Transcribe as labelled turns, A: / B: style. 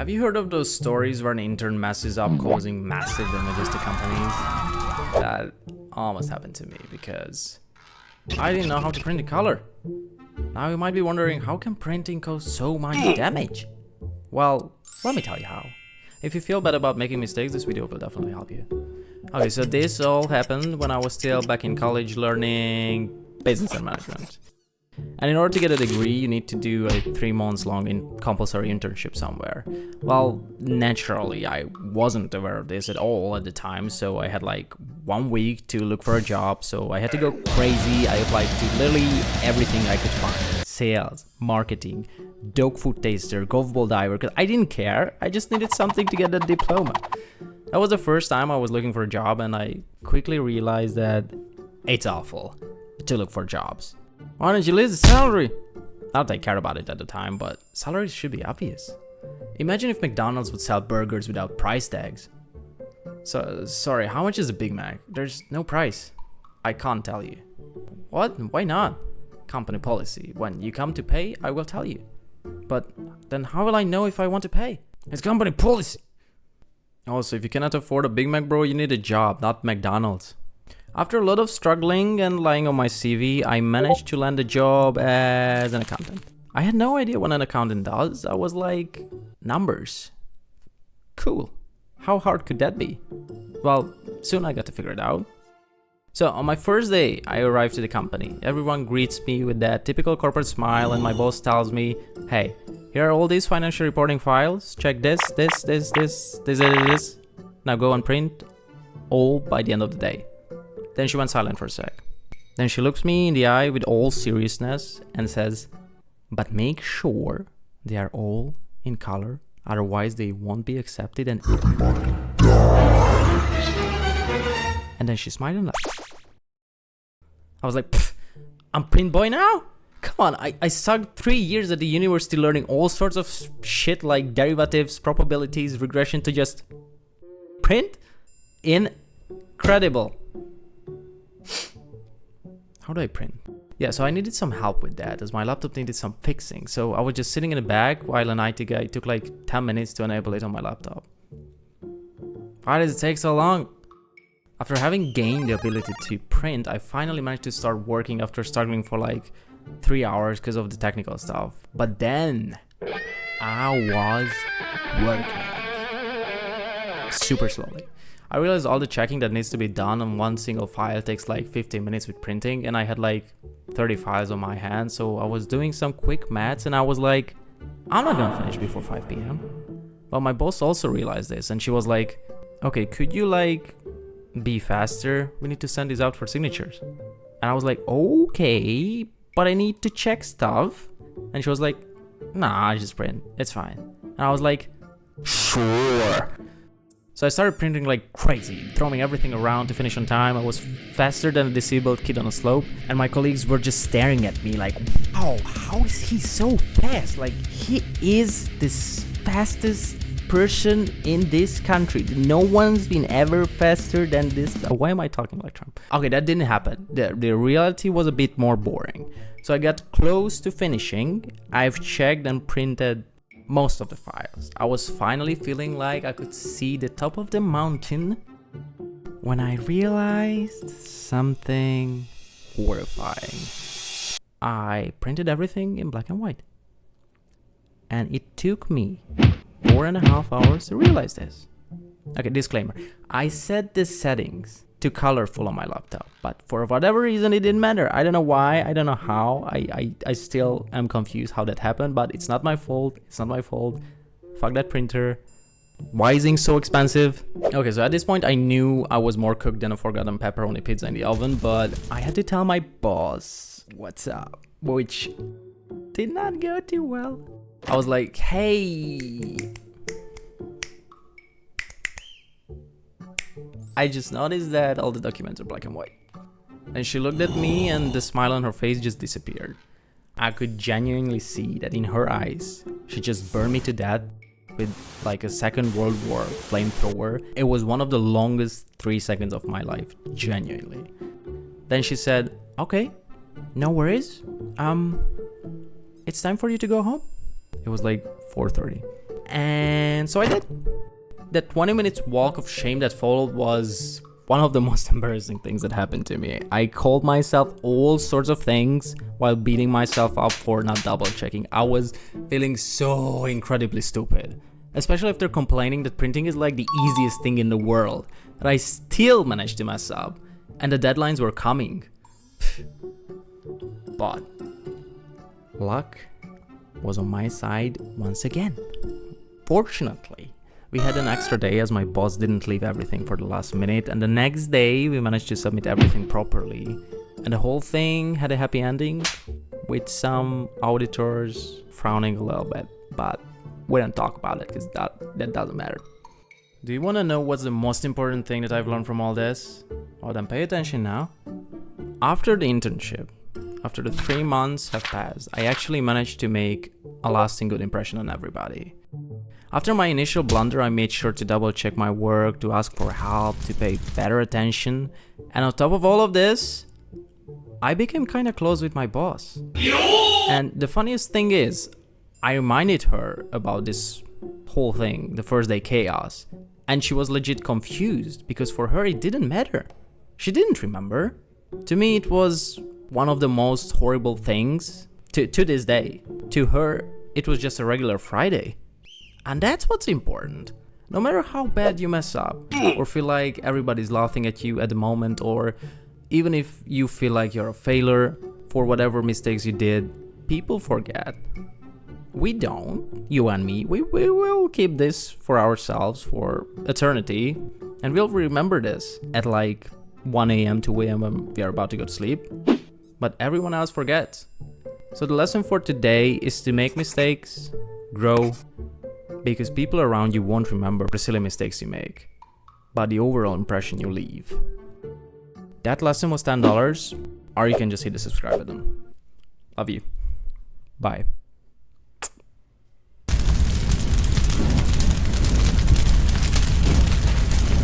A: Have you heard of those stories where an intern messes up causing massive damages to companies? That almost happened to me because I didn't know how to print in color. Now you might be wondering, how can printing cause so much damage? Well, let me tell you how. If you feel bad about making mistakes, this video will definitely help you. Okay, so this all happened when I was still back in college learning business and management. And in order to get a degree, you need to do a 3 months long compulsory internship somewhere. Well, naturally, I wasn't aware of this at all at the time, so I had like 1 week to look for a job, so I had to go crazy. I applied to literally everything I could find. Sales, marketing, dog food taster, golf ball diver, because I didn't care. I just needed something to get a diploma. That was the first time I was looking for a job, and I quickly realized that it's awful to look for jobs. Why don't you list the salary? Not that I cared about it at the time, but salaries should be obvious. Imagine if McDonald's would sell burgers without price tags. So, sorry, how much is a Big Mac? There's no price. I can't tell you. What? Why not? Company policy. When you come to pay, I will tell you. But then how will I know if I want to pay? It's company policy. Also, if you cannot afford a Big Mac, bro, you need a job, not McDonald's. After a lot of struggling and lying on my CV, I managed to land a job as an accountant. I had no idea what an accountant does. I was like, numbers. Cool. How hard could that be? Well, soon I got to figure it out. So on my first day, I arrived to the company. Everyone greets me with that typical corporate smile, and my boss tells me, hey, here are all these financial reporting files. Check this. Now go and print all by the end of the day. Then she went silent for a sec. Then she looks me in the eye with all seriousness and says, but make sure they are all in color, otherwise they won't be accepted and ignored. And then she smiled and laughed. I was like, I'm print boy now? Come on, I sucked 3 years at the university learning all sorts of shit like derivatives, probabilities, regression to just print? Incredible. How do I print? Yeah, so I needed some help with that as my laptop needed some fixing. So I was just sitting in the back while an IT guy took like 10 minutes to enable it on my laptop. Why does it take so long? After having gained the ability to print, I finally managed to start working after struggling for like 3 hours because of the technical stuff. But then I was working super slowly. I realized all the checking that needs to be done on one single file takes like 15 minutes with printing, and I had like 30 files on my hands, so I was doing some quick maths and I was like, I'm not gonna finish before 5 p.m. But my boss also realized this, and she was like, okay, could you like be faster? We need to send these out for signatures. And I was like, okay, but I need to check stuff. And she was like, nah, just print, it's fine. And I was like, sure. So I started printing like crazy, throwing everything around to finish on time. I was faster than a disabled kid on a slope, and my colleagues were just staring at me like, wow, how is he so fast? Like, he is the fastest person in this country. No one's been ever faster than this. Why am I talking like Trump? Okay, that didn't happen. The reality was a bit more boring. So I got close to finishing. I've checked and printed most of the files. I was finally feeling like I could see the top of the mountain when I realized something horrifying. I printed everything in black and white. And it took me 4.5 hours to realize this. Okay, disclaimer. I set the settings to colorful on my laptop, but for whatever reason it didn't matter. I don't know why, I don't know how. I still am confused how that happened, but it's not my fault. It's not my fault. Fuck that printer. Why is ink so expensive? Okay, so at this point I knew I was more cooked than a forgotten pepperoni pizza in the oven, but I had to tell my boss what's up, which did not go too well. I was like, hey, I just noticed that all the documents are black and white. And she looked at me and the smile on her face just disappeared. I could genuinely see that in her eyes, she just burned me to death with like a Second World War flamethrower. It was one of the longest 3 seconds of my life, genuinely. Then she said, okay, no worries. It's time for you to go home. It was like 4:30. And And so I did. That 20 minutes walk of shame that followed was one of the most embarrassing things that happened to me. I called myself all sorts of things while beating myself up for not double checking. I was feeling so incredibly stupid, especially after complaining that printing is like the easiest thing in the world, that I still managed to mess up, and the deadlines were coming. But luck was on my side once again. Fortunately, we had an extra day as my boss didn't leave everything for the last minute, and the next day we managed to submit everything properly. And the whole thing had a happy ending, with some auditors frowning a little bit, but we don't talk about it because that doesn't matter. Do you want to know what's the most important thing that I've learned from all this? Oh, then pay attention now. After the internship, after the 3 months have passed, I actually managed to make a lasting good impression on everybody. After my initial blunder, I made sure to double check my work, to ask for help, to pay better attention. And on top of all of this, I became kinda close with my boss. And the funniest thing is, I reminded her about this whole thing, the first day chaos, and she was legit confused because for her it didn't matter. She didn't remember. To me, it was one of the most horrible things to this day. To her, it was just a regular Friday. And that's what's important. No matter how bad you mess up, or feel like everybody's laughing at you at the moment, or even if you feel like you're a failure for whatever mistakes you did, people forget. We don't, you and me, we will keep this for ourselves for eternity, and we'll remember this at like 1 a.m., 2 a.m. when we are about to go to sleep, but everyone else forgets. So the lesson for today is to make mistakes, grow, because people around you won't remember the silly mistakes you make, but the overall impression you leave. That lesson was $10, or you can just hit the subscribe button. Love you. Bye.